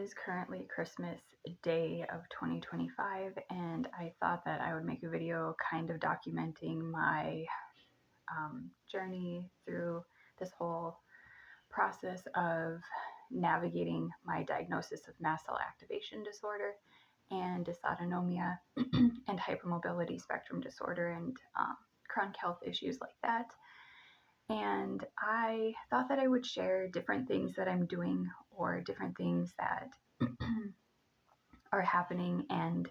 is currently Christmas Day of 2025, and I thought that I would make a video kind of documenting my journey through this whole process of navigating my diagnosis of mast cell activation disorder and dysautonomia and hypermobility spectrum disorder and chronic health issues like that. And I thought that I would share different things that I'm doing or different things that are happening and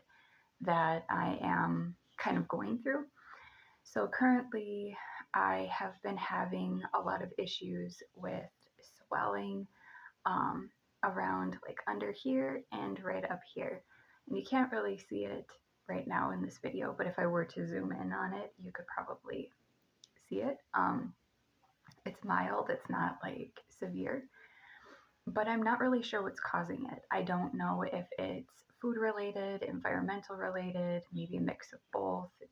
that I am kind of going through. So currently, I have been having a lot of issues with swelling around like under here and right up here. And you can't really see it right now in this video, but if I were to zoom in on it, you could probably see it. It's mild, it's not like severe, but I'm not really sure what's causing it. I don't know if it's food related, environmental related, maybe a mix of both. It's,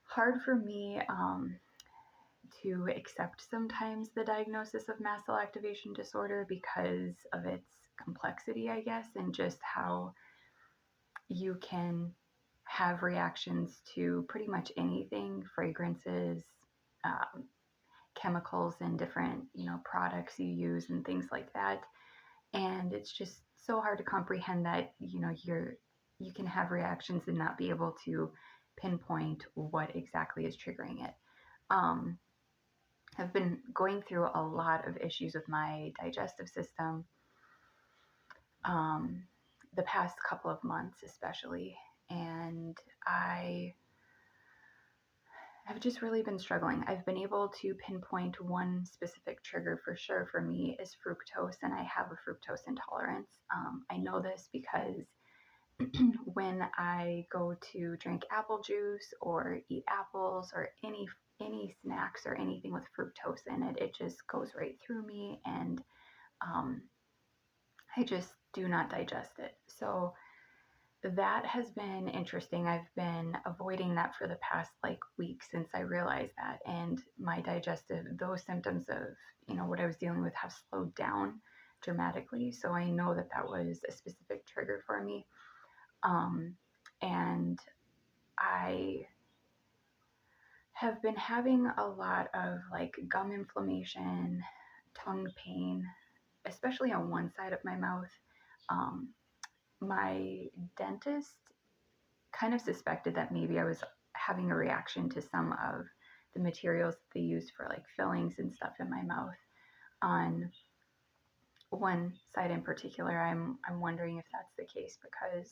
hard for me to accept sometimes the diagnosis of mast cell activation disorder because of its complexity, I guess, and just how you can have reactions to pretty much anything, fragrances, chemicals and different, products you use and things like that. And it's just so hard to comprehend that, you can have reactions and not be able to pinpoint what exactly is triggering it. I've been going through a lot of issues with my digestive system the past couple of months especially, and I have just really been struggling. I've been able to pinpoint one specific trigger for sure for me is fructose, and I have a fructose intolerance. I know this because when I go to drink apple juice or eat apples or any snacks or anything with fructose in it, it just goes right through me, and I just do not digest it. So that has been interesting. I've been avoiding that for the past week since I realized that, and my those symptoms of what I was dealing with have slowed down dramatically. So I know that that was a specific trigger for me. And I have been having a lot of gum inflammation, tongue pain, especially on one side of my mouth. My dentist kind of suspected that maybe I was having a reaction to some of the materials that they used for fillings and stuff in my mouth. On one side in particular, I'm wondering if that's the case because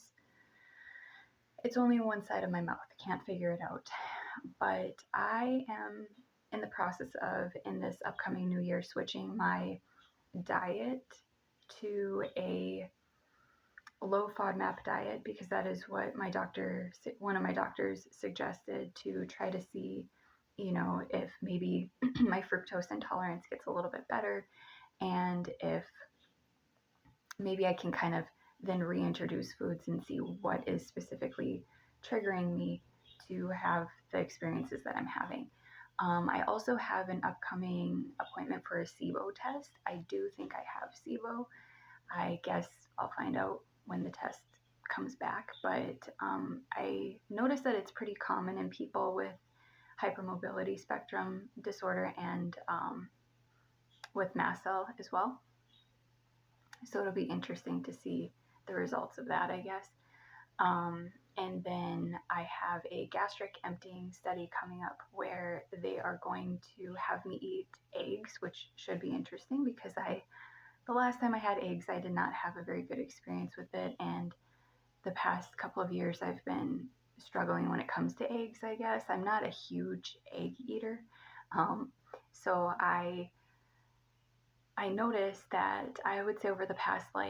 it's only one side of my mouth. I can't figure it out. But I am in the process of, in this upcoming new year, switching my diet to a low FODMAP diet because that is what one of my doctors suggested, to try to see, if maybe my fructose intolerance gets a little bit better, and if maybe I can kind of then reintroduce foods and see what is specifically triggering me to have the experiences that I'm having. I also have an upcoming appointment for a SIBO test. I do think I have SIBO. I guess I'll find out when the test comes back, but I noticed that it's pretty common in people with hypermobility spectrum disorder and with mast cell as well. So it'll be interesting to see the results of that, I guess. And then I have a gastric emptying study coming up where they are going to have me eat eggs, which should be interesting because the last time I had eggs, I did not have a very good experience with it. And the past couple of years, I've been struggling when it comes to eggs, I guess. I'm not a huge egg eater. So I noticed that I would say over the past 4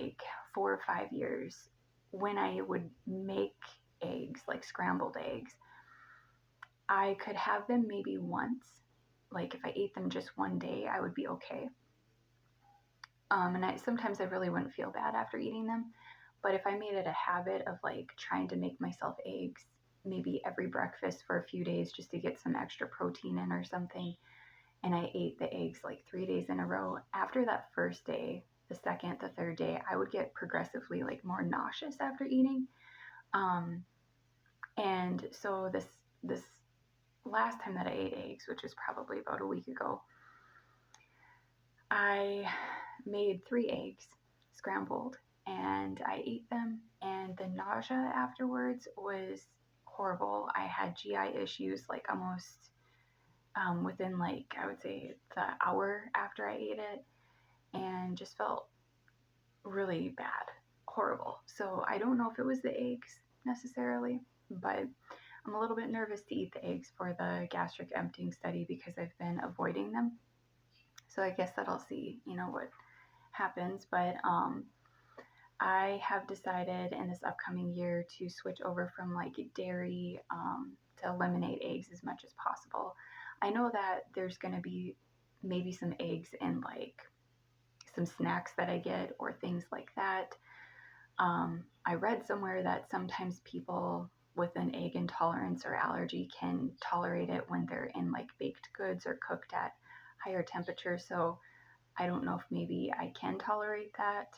or 5 years, when I would make eggs, scrambled eggs, I could have them maybe once. If I ate them just one day, I would be okay. And sometimes I really wouldn't feel bad after eating them. But if I made it a habit of trying to make myself eggs maybe every breakfast for a few days just to get some extra protein in or something, and I ate the eggs 3 days in a row, after that first day, the second, the third day, I would get progressively like more nauseous after eating. Um, and so this last time that I ate eggs, which was probably about a week ago, I made 3 eggs scrambled and I ate them, and the nausea afterwards was horrible. I had GI issues like almost within, like, I would say the hour after I ate it, and just felt really bad, horrible. So I don't know if it was the eggs necessarily, but I'm a little bit nervous to eat the eggs for the gastric emptying study because I've been avoiding them. So I guess that I'll see, what happens. But I have decided in this upcoming year to switch over from like dairy, to eliminate eggs as much as possible. I know that there's going to be maybe some eggs in like some snacks that I get or things like that. I read somewhere that sometimes people with an egg intolerance or allergy can tolerate it when they're in like baked goods or cooked at higher temperatures. So I don't know if maybe I can tolerate that.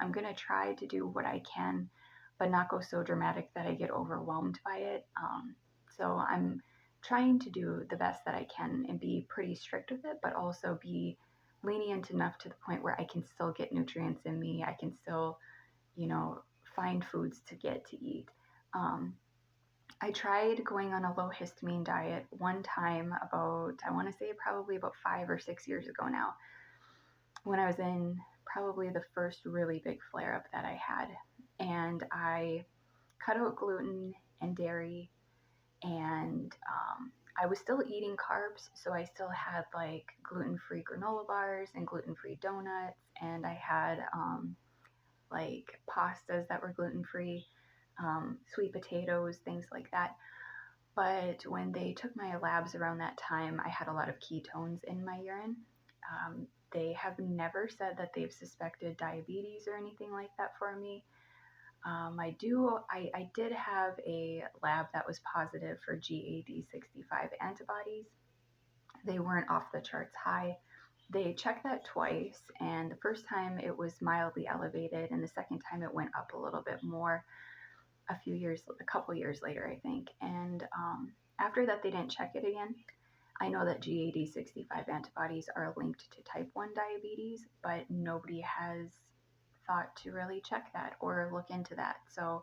I'm going to try to do what I can, but not go so dramatic that I get overwhelmed by it. So I'm trying to do the best that I can and be pretty strict with it, but also be lenient enough to the point where I can still get nutrients in me. I can still, find foods to get to eat. Um, I tried going on a low histamine diet one time about, I want to say probably about 5 or 6 years ago now, when I was in probably the first really big flare up that I had. And I cut out gluten and dairy, and I was still eating carbs. So I still had like gluten free granola bars and gluten free donuts, and I had like pastas that were gluten free, sweet potatoes, things like that. But when they took my labs around that time, I had a lot of ketones in my urine. They have never said that they've suspected diabetes or anything like that for me. I did have a lab that was positive for GAD65 antibodies. They weren't off the charts high. They checked that twice, and the first time it was mildly elevated, and the second time it went up a little bit more a couple years later, I think. And after that, they didn't check it again. I know that GAD65 antibodies are linked to type 1 diabetes, but nobody has thought to really check that or look into that. So,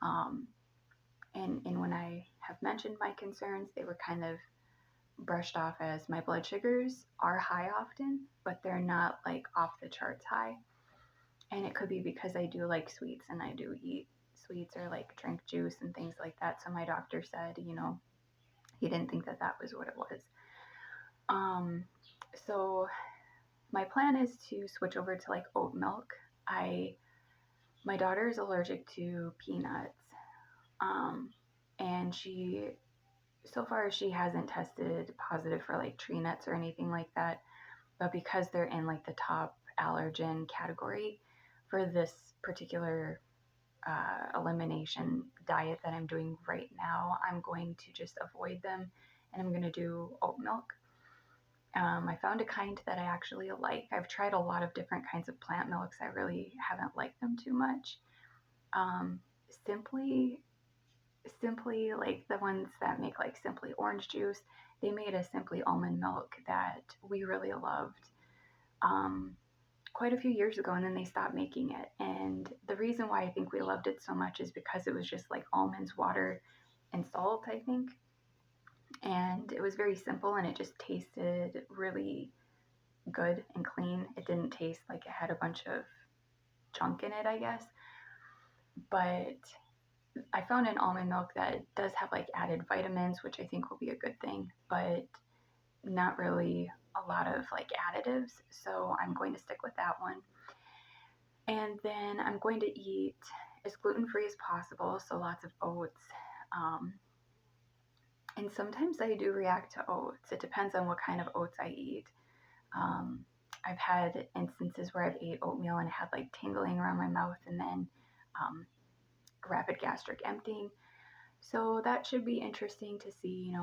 and when I have mentioned my concerns, they were kind of brushed off as my blood sugars are high often, but they're not like off the charts high. And it could be because I do like sweets and I do eat sweets or like drink juice and things like that. So my doctor said, he didn't think that that was what it was. So my plan is to switch over to like oat milk. My daughter is allergic to peanuts. And so far she hasn't tested positive for like tree nuts or anything like that. But because they're in like the top allergen category for this particular elimination diet that I'm doing right now, I'm going to just avoid them, and I'm going to do oat milk. I found a kind that I actually like. I've tried a lot of different kinds of plant milks. I really haven't liked them too much. Um, simply, simply like the ones that make like Simply orange juice. They made a Simply almond milk that we really loved quite a few years ago, and then they stopped making it. And the reason why I think we loved it so much is because it was just like almonds, water, and salt, I think. And it was very simple, and it just tasted really good and clean. It didn't taste like it had a bunch of junk in it, I guess. But I found an almond milk that does have like added vitamins, which I think will be a good thing, but not really a lot of like additives. So I'm going to stick with that one. And then I'm going to eat as gluten-free as possible, so lots of oats. And sometimes I do react to oats. It depends on what kind of oats I eat. Um, I've had instances where I've ate oatmeal and had like tingling around my mouth, and then rapid gastric emptying. So that should be interesting to see,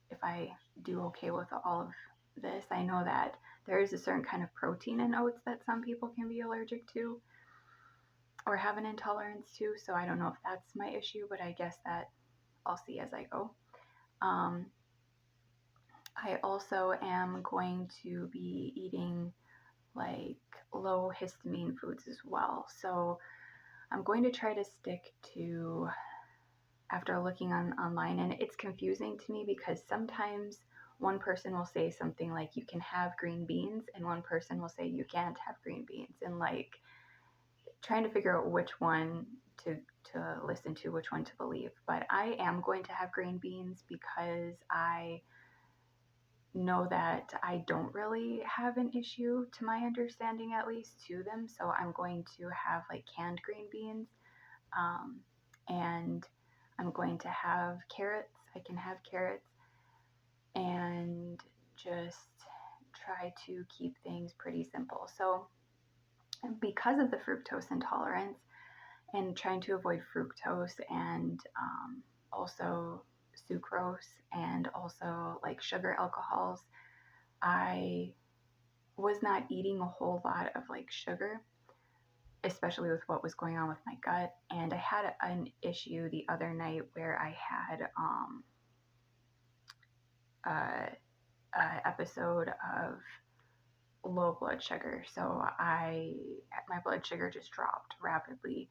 if I do okay with all of this. I know that there is a certain kind of protein in oats that some people can be allergic to or have an intolerance to. So I don't know if that's my issue, but I guess that I'll see as I go. Um, I also am going to be eating like low histamine foods as well. So I'm going to try to stick to, after looking online, and it's confusing to me because sometimes one person will say something like you can have green beans and one person will say you can't have green beans, and like trying to figure out which one to listen to, which one to believe. But I am going to have green beans because I know that I don't really have an issue, to my understanding at least, to them. So I'm going to have like canned green beans, and I'm going to have carrots. I can have carrots, and just try to keep things pretty simple. So because of the fructose intolerance and trying to avoid fructose and also sucrose and also like sugar alcohols, I was not eating a whole lot of like sugar, especially with what was going on with my gut. And I had an issue the other night where I had a episode of low blood sugar. So my blood sugar just dropped rapidly,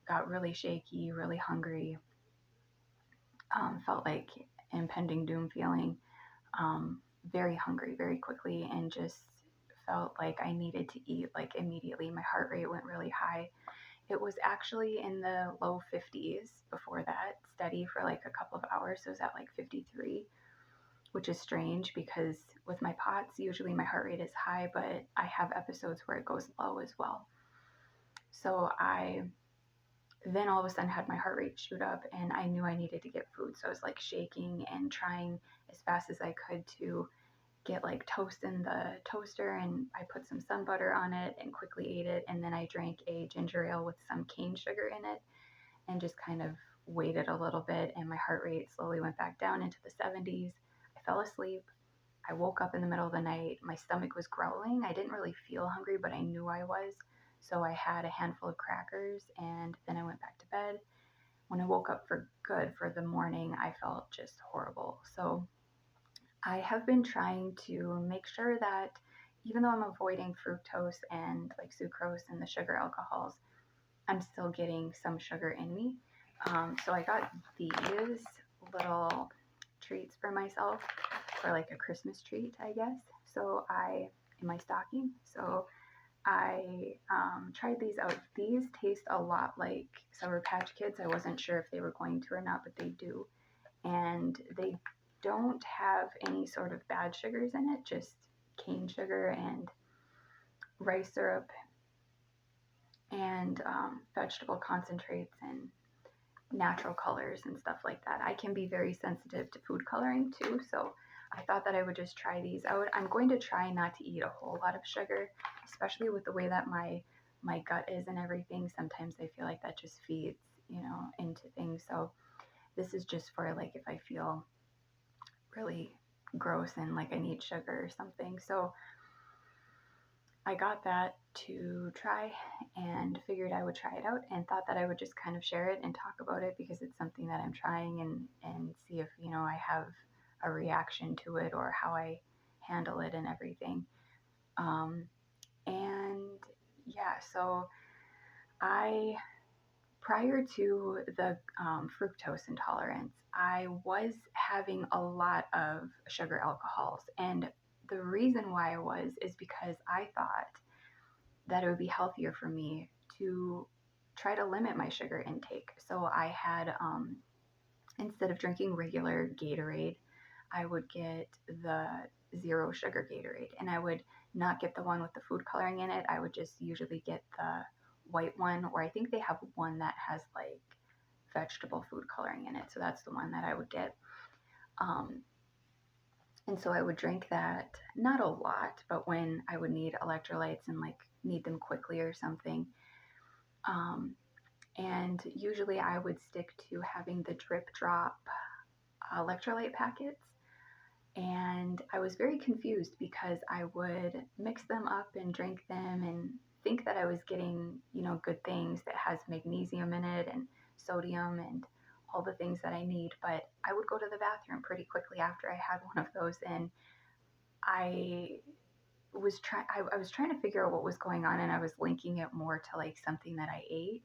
got really shaky, really hungry, felt like impending doom feeling, very hungry very quickly, and just felt like I needed to eat like immediately. My heart rate went really high. It was actually in the low 50s before that, steady for like a couple of hours. So it was at like 53, which is strange because with my POTS, usually my heart rate is high, but I have episodes where it goes low as well. So I then all of a sudden had my heart rate shoot up and I knew I needed to get food. So I was like shaking and trying as fast as I could to get like toast in the toaster, and I put some sun butter on it and quickly ate it. And then I drank a ginger ale with some cane sugar in it and just kind of waited a little bit, and my heart rate slowly went back down into the 70s. I fell asleep. I woke up in the middle of the night. My stomach was growling. I didn't really feel hungry, but I knew I was. So I had a handful of crackers and then I went back to bed. When I woke up for good for the morning, I felt just horrible. So I have been trying to make sure that even though I'm avoiding fructose and like sucrose and the sugar alcohols, I'm still getting some sugar in me. So I got these little treats for myself for like a Christmas treat, I guess. So in my stocking. So I tried these out. These taste a lot like Sour Patch Kids. I wasn't sure if they were going to or not, but they do. And they don't have any sort of bad sugars in it, just cane sugar and rice syrup and vegetable concentrates and natural colors and stuff like that. I can be very sensitive to food coloring too, so I thought that I would just try these out. I'm going to try not to eat a whole lot of sugar, especially with the way that my gut is and everything. Sometimes I feel like that just feeds, into things. So this is just for like if I feel really gross and like I need sugar or something. So I got that to try and figured I would try it out and thought that I would just kind of share it and talk about it because it's something that I'm trying and see if, I have a reaction to it or how I handle it and everything. And yeah, so prior to the fructose intolerance, I was having a lot of sugar alcohols. And the reason why I was is because I thought that it would be healthier for me to try to limit my sugar intake. So I had, instead of drinking regular Gatorade, I would get the zero sugar Gatorade, and I would not get the one with the food coloring in it. I would just usually get the white one, or I think they have one that has like vegetable food coloring in it. So that's the one that I would get. And so I would drink that, not a lot, but when I would need electrolytes and like need them quickly or something. And usually I would stick to having the drip drop electrolyte packets. And I was very confused because I would mix them up and drink them and think that I was getting, good things that has magnesium in it and sodium and all the things that I need. But I would go to the bathroom pretty quickly after I had one of those, and I I was trying to figure out what was going on, and I was linking it more to like something that I ate.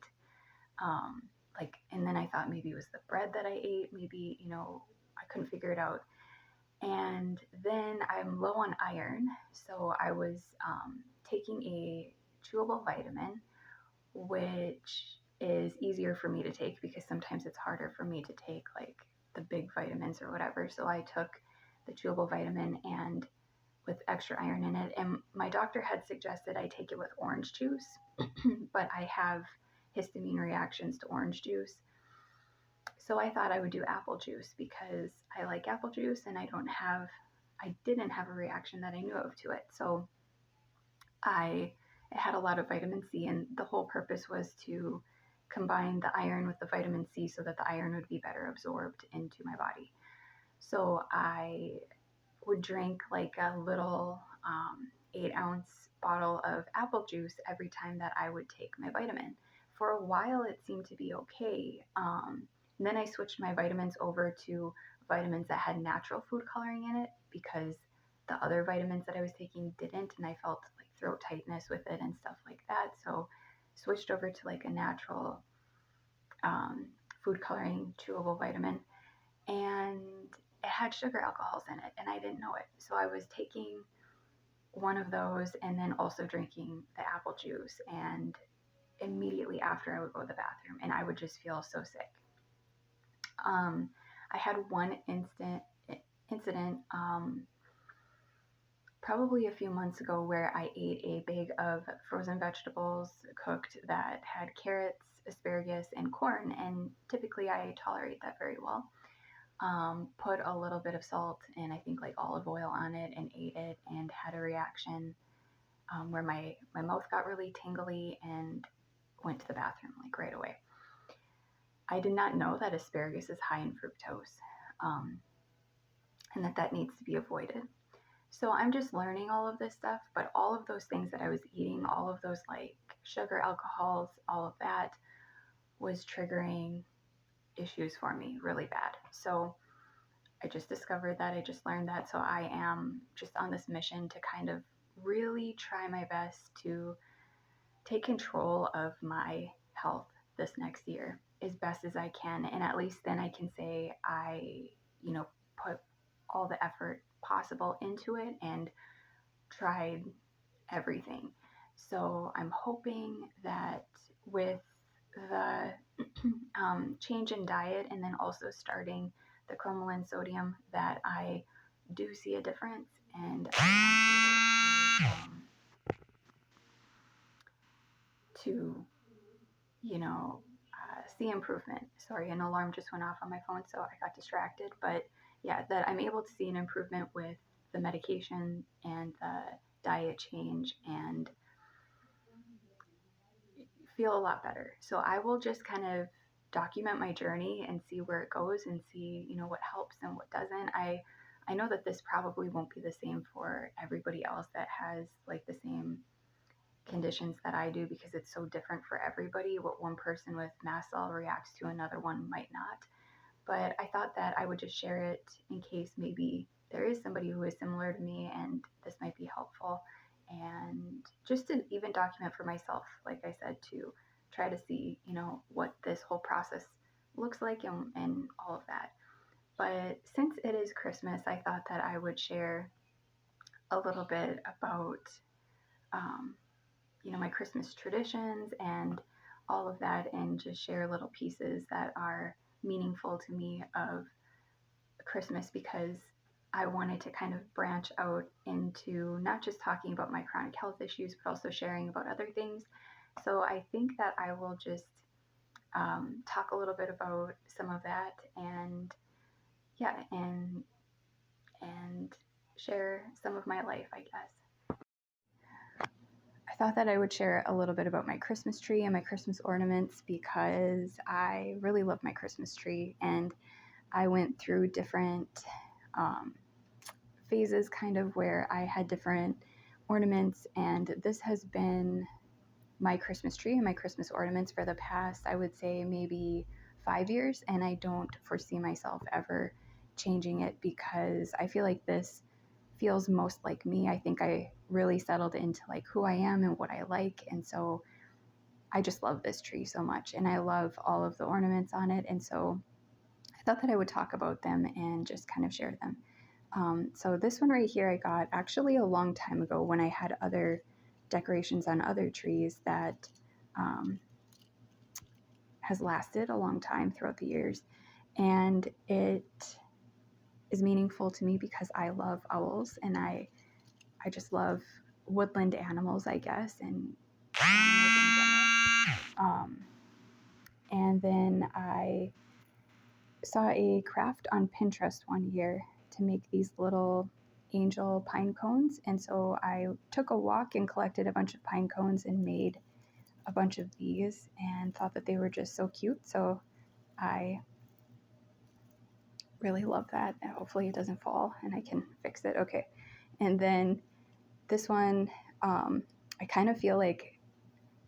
And then I thought maybe it was the bread that I ate. Maybe, I couldn't figure it out. And then I'm low on iron, so I was taking a chewable vitamin, which is easier for me to take because sometimes it's harder for me to take like the big vitamins or whatever. So I took the chewable vitamin and with extra iron in it. And my doctor had suggested I take it with orange juice, but I have histamine reactions to orange juice. So I thought I would do apple juice because I like apple juice and I didn't have a reaction that I knew of to it. So it had a lot of vitamin C, and the whole purpose was to combine the iron with the vitamin C so that the iron would be better absorbed into my body. So I would drink like a little 8-ounce bottle of apple juice every time that I would take my vitamin. For a while, it seemed to be okay. And then I switched my vitamins over to vitamins that had natural food coloring in it because the other vitamins that I was taking didn't, and I felt like throat tightness with it and stuff like that. So switched over to like a natural food coloring chewable vitamin, and it had sugar alcohols in it, and I didn't know it. So I was taking one of those and then also drinking the apple juice, and immediately after I would go to the bathroom and I would just feel so sick. I had one incident probably a few months ago where I ate a bag of frozen vegetables cooked that had carrots, asparagus, and corn, and typically I tolerate that very well. Put a little bit of salt and I think like olive oil on it and ate it and had a reaction where my mouth got really tingly and went to the bathroom like right away. I did not know that asparagus is high in fructose and that needs to be avoided. So I'm just learning all of this stuff, but all of those things that I was eating, all of those like sugar, alcohols, all of that was triggering issues for me really bad. So I just discovered that, I just learned that. So I am just on this mission to kind of really try my best to take control of my health this next year as best as I can. And at least then I can say I, put all the effort possible into it and tried everything. So I'm hoping that with the change in diet and then also starting the cromolyn sodium that I do see a difference and I am able to see improvement. Sorry, an alarm just went off on my phone, so I got distracted. But yeah, that I'm able to see an improvement with the medication and the diet change and feel a lot better. So I will just kind of document my journey and see where it goes and see, what helps and what doesn't. I know that this probably won't be the same for everybody else that has like the same conditions that I do because it's so different for everybody. What one person with mast cell reacts to, another one might not. But I thought that I would just share it in case maybe there is somebody who is similar to me and this might be helpful. And just to even document for myself, like I said, to try to see, what this whole process looks like and all of that. But since it is Christmas, I thought that I would share a little bit about, um, my Christmas traditions and all of that, and just share little pieces that are meaningful to me of Christmas because I wanted to kind of branch out into not just talking about my chronic health issues, but also sharing about other things. So I think that I will just talk a little bit about some of that, and yeah, and share some of my life, I guess. I thought that I would share a little bit about my Christmas tree and my Christmas ornaments because I really love my Christmas tree, and I went through different phases kind of where I had different ornaments, and this has been my Christmas tree and my Christmas ornaments for the past, I would say, maybe 5 years, and I don't foresee myself ever changing it because I feel like this feels most like me. I think I really settled into like who I am and what I like, and so I just love this tree so much, and I love all of the ornaments on it, and so I thought that I would talk about them and just kind of share them. So this one right here I got actually a long time ago when I had other decorations on other trees that um, has lasted a long time throughout the years. And it is meaningful to me because I love owls, and I just love woodland animals, I guess, and animals in general. And then I saw a craft on Pinterest one year to make these little angel pine cones. And so I took a walk and collected a bunch of pine cones and made a bunch of these and thought that they were just so cute. So I really love that. Hopefully it doesn't fall and I can fix it. Okay. And then this one, I kind of feel like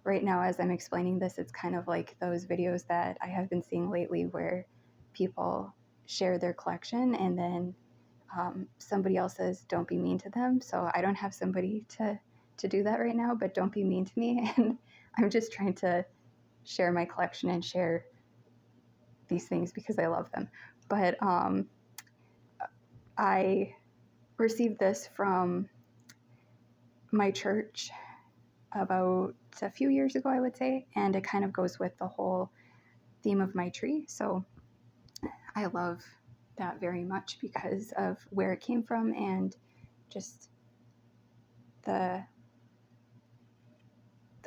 right now as I'm explaining this, it's kind of like those videos that I have been seeing lately where people share their collection and then somebody else says, don't be mean to them. So I don't have somebody to do that right now, but don't be mean to me. And I'm just trying to share my collection and share these things because I love them. But I received this from my church about a few years ago, I would say, and it kind of goes with the whole theme of my tree. So I love that very much because of where it came from and just the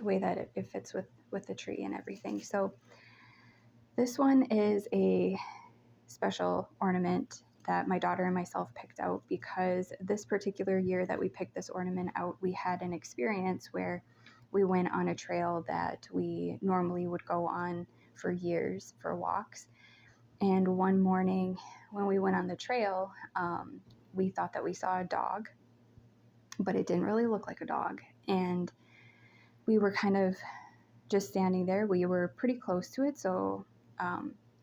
way that it fits with the tree and everything. So this one is a special ornament that my daughter and myself picked out because this particular year that we picked this ornament out, we had an experience where we went on a trail that we normally would go on for years for walks. And one morning when we went on the trail, we thought that we saw a dog, but it didn't really look like a dog. And we were kind of just standing there. We were pretty close to it, so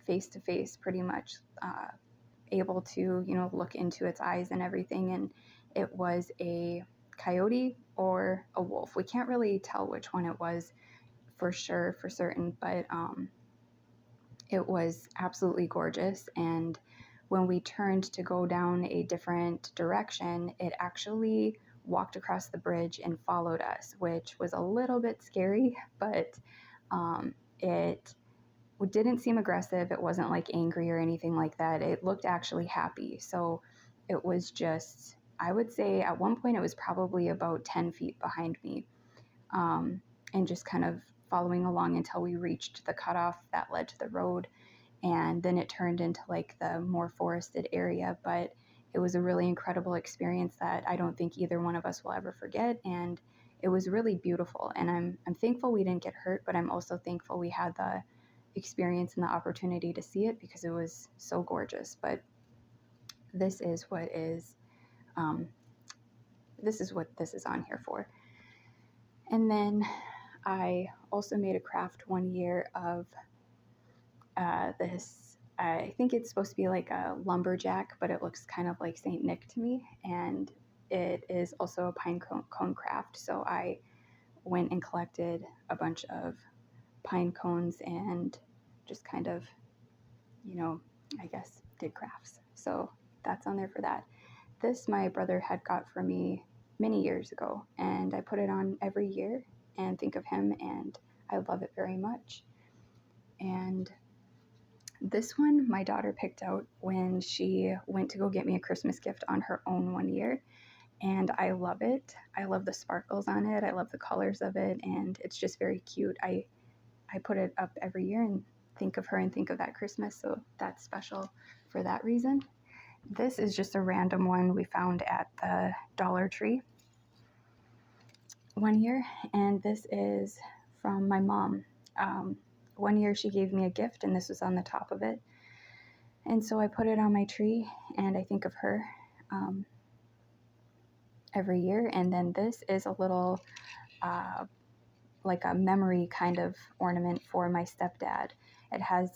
face to face pretty much, able to, look into its eyes and everything. And it was a coyote or a wolf. We can't really tell which one it was for sure, for certain, but it was absolutely gorgeous. And when we turned to go down a different direction, it actually walked across the bridge and followed us, which was a little bit scary, but it didn't seem aggressive. It wasn't like angry or anything like that. It looked actually happy. So it was just, I would say at one point it was probably about 10 feet behind me, and just kind of following along until we reached the cutoff that led to the road. And then it turned into like the more forested area. But it was a really incredible experience that I don't think either one of us will ever forget. And it was really beautiful. And I'm thankful we didn't get hurt, but I'm also thankful we had the experience and the opportunity to see it because it was so gorgeous. But this is what is this is on here for. And then I also made a craft one year of this. I think it's supposed to be like a lumberjack, but it looks kind of like Saint Nick to me. And it is also a pine cone craft. So I went and collected a bunch of pine cones and just kind of, I guess did crafts. So that's on there for that. This my brother had got for me many years ago, and I put it on every year and think of him, and I love it very much. And this one my daughter picked out when she went to go get me a Christmas gift on her own one year, and I love it. I love the sparkles on it. I love the colors of it, and it's just very cute. I put it up every year and think of her and think of that Christmas, so that's special for that reason. This is just a random one we found at the Dollar Tree one year, and this is from my mom. One year she gave me a gift, and this was on the top of it, and so I put it on my tree, and I think of her. every year. And then this is a little like a memory kind of ornament for my stepdad. It has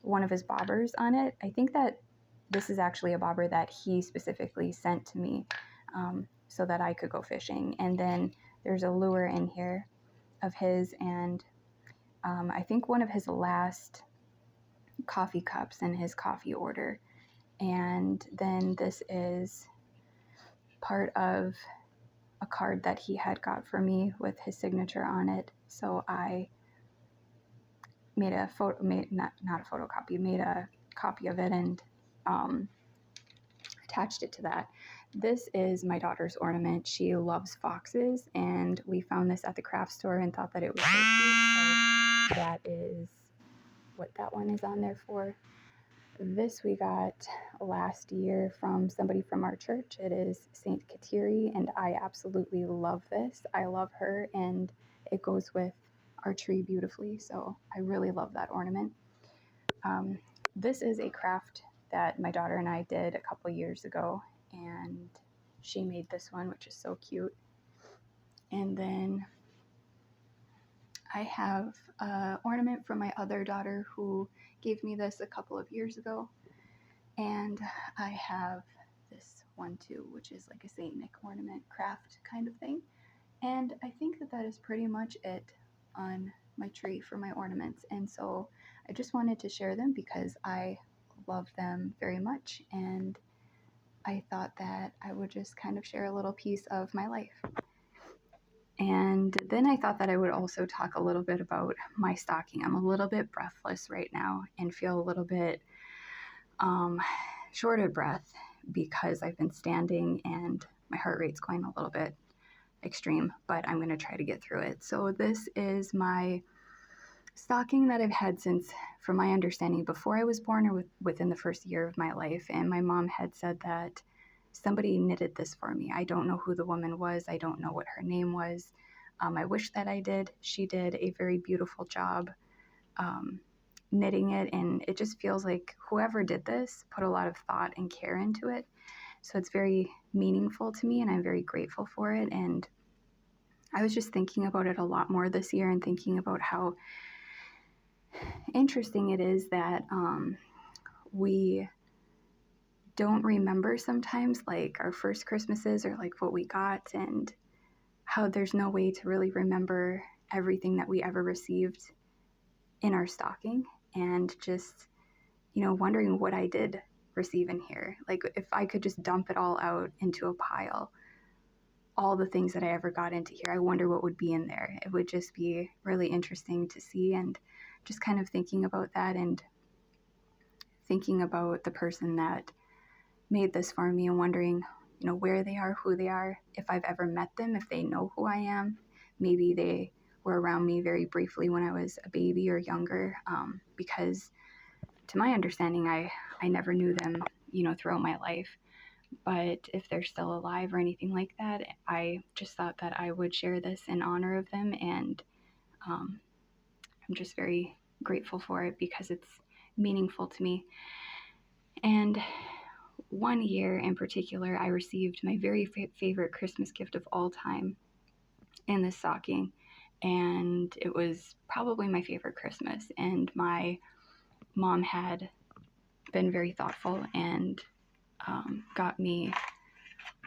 one of his bobbers on it. I think that this is actually a bobber that he specifically sent to me so that I could go fishing. And then there's a lure in here of his, and I think one of his last coffee cups in his coffee order. And then this is part of a card that he had got for me with his signature on it. So I made a photo, not a photocopy, made a copy of it and attached it to that. This is my daughter's ornament. She loves foxes, and we found this at the craft store and thought that it was so cute. So that is what that one is on there for. This we got last year from somebody from our church. It is Saint Kateri, and I absolutely love this. I love her, and it goes with our tree beautifully, so I really love that ornament. This is a craft that my daughter and I did a couple years ago, and she made this one, which is so cute. And then I have an ornament from my other daughter who gave me this a couple of years ago. And I have this one too, which is like a Saint Nick ornament craft kind of thing. And I think that that is pretty much it on my tree for my ornaments. And so I just wanted to share them because I love them very much. And I thought that I would just kind of share a little piece of my life. And then I thought that I would also talk a little bit about my stocking. I'm a little bit breathless right now and feel a little bit short of breath because I've been standing and my heart rate's going a little bit extreme, but I'm going to try to get through it. So this is my stocking that I've had since, from my understanding, before I was born or within the first year of my life. And my mom had said that somebody knitted this for me. I don't know who the woman was. I don't know what her name was. I wish that I did. She did a very beautiful job knitting it, and it just feels like whoever did this put a lot of thought and care into it. So it's very meaningful to me, and I'm very grateful for it. And I was just thinking about it a lot more this year and thinking about how interesting it is that we don't remember sometimes like our first Christmases or like what we got, and how there's no way to really remember everything that we ever received in our stocking. And just, wondering what I did receive in here. Like if I could just dump it all out into a pile, all the things that I ever got into here, I wonder what would be in there. It would just be really interesting to see, and just kind of thinking about that and thinking about the person that made this for me and wondering, where they are, who they are, if I've ever met them, if they know who I am. Maybe they were around me very briefly when I was a baby or younger, because to my understanding, I never knew them, throughout my life. But if they're still alive or anything like that, I just thought that I would share this in honor of them. And I'm just very grateful for it because it's meaningful to me. And one year in particular, I received my very favorite Christmas gift of all time in this stocking. And it was probably my favorite Christmas. And my mom had been very thoughtful and got me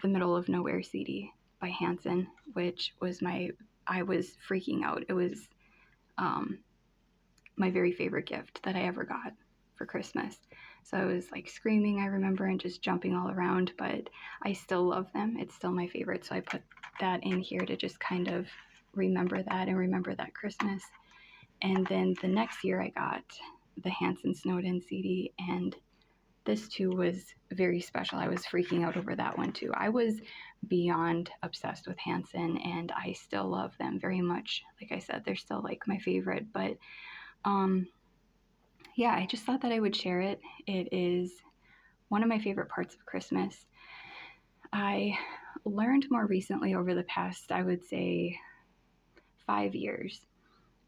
the Middle of Nowhere CD by Hanson, which was I was freaking out. It was my very favorite gift that I ever got for Christmas. So I was like screaming, I remember, and just jumping all around, but I still love them. It's still my favorite. So I put that in here to just kind of remember that and remember that Christmas. And then the next year I got the Hanson Snowden CD, and this too was very special. I was freaking out over that one too. I was beyond obsessed with Hanson, and I still love them very much. Like I said, they're still like my favorite, but yeah, I just thought that I would share it. It is one of my favorite parts of Christmas. I learned more recently over the past, I would say, 5 years,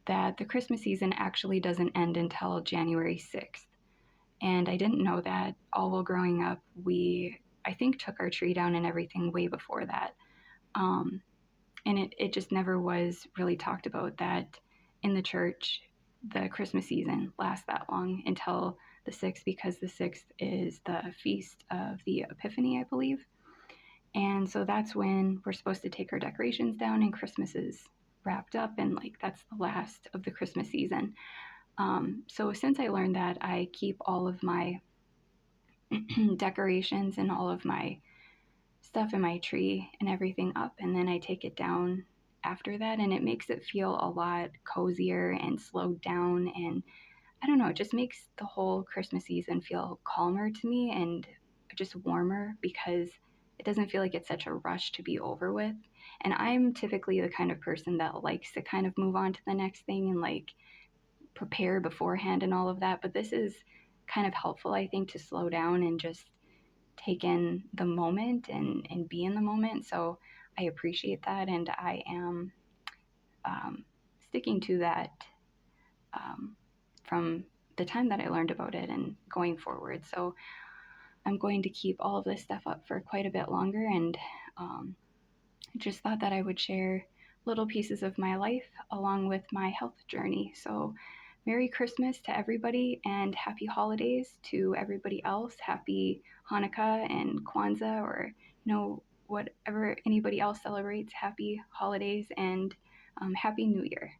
that the Christmas season actually doesn't end until January 6th. And I didn't know that. All while growing up, I think, took our tree down and everything way before that. Um, and it just never was really talked about that in the church the Christmas season lasts that long until the 6th, because the 6th is the feast of the Epiphany, I believe. And so that's when we're supposed to take our decorations down and Christmas is wrapped up, and like that's the last of the Christmas season. So since I learned that, I keep all of my decorations and all of my stuff in my tree and everything up, and then I take it down after that, and it makes it feel a lot cozier and slowed down, and I don't know, it just makes the whole Christmas season feel calmer to me and just warmer, because it doesn't feel like it's such a rush to be over with. And I'm typically the kind of person that likes to kind of move on to the next thing and like prepare beforehand and all of that, but this is kind of helpful, I think, to slow down and just take in the moment and be in the moment. So I appreciate that, and I am sticking to that um, from the time that I learned about it and going forward. So I'm going to keep all of this stuff up for quite a bit longer, and just thought that I would share little pieces of my life along with my health journey. So Merry Christmas to everybody and happy holidays to everybody else. Happy Hanukkah and Kwanzaa, or whatever anybody else celebrates. Happy holidays and Happy New Year.